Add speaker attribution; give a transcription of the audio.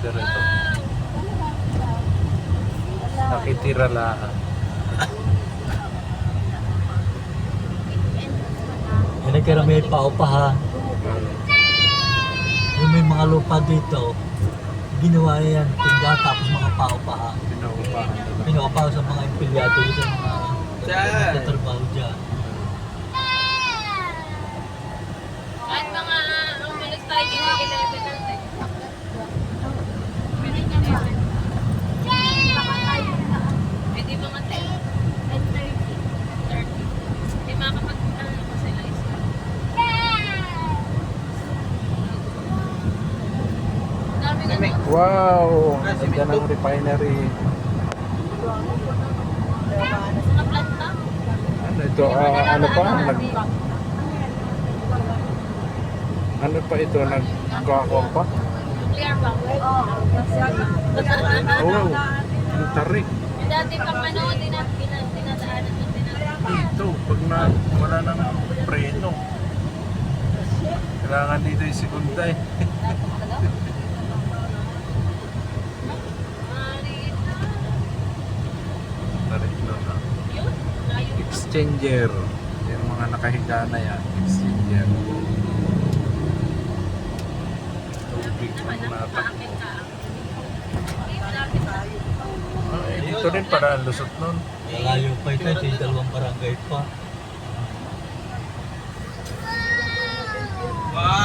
Speaker 1: Pero ito, nakitira lang.
Speaker 2: Yan nagkarami ay paupahan. Yung may mga lupa dito, ginawa yan, tinda tapos mga paupahan.
Speaker 1: Pinaupahan na lang.
Speaker 2: Pinaupahan sa mga empleyado sa mga nagtatrabaho dyan.
Speaker 3: At mga umalis tayo dito 11 natin. Pwede mga 10. 30. Di makakapag ko sila isa. Dami na no?
Speaker 1: Wow! Ang ganda ng refinery.
Speaker 3: Mga planta.
Speaker 1: Ano ito? Ano pa? Ano pa ito? Nagkakakuha pa?
Speaker 3: Nuclear bomb.
Speaker 1: Oh! Ang tarik.
Speaker 3: Yung dati pang ano, dinadaanan ng
Speaker 1: Dito, pag wala nang preno. Kailangan dito yung segunda eh. Tarik na na.
Speaker 3: Yun, layo pa.
Speaker 1: Exchanger. Yung mga nakahiga na yan. Exchanger. Tubig
Speaker 3: Naman,
Speaker 1: ng natak.
Speaker 3: nakakakit ka. Malapit tayo.
Speaker 1: Dito rin para ang lusot nun.
Speaker 2: Malayo pa ito, ito yung dalawang barangay pa.
Speaker 4: Wow!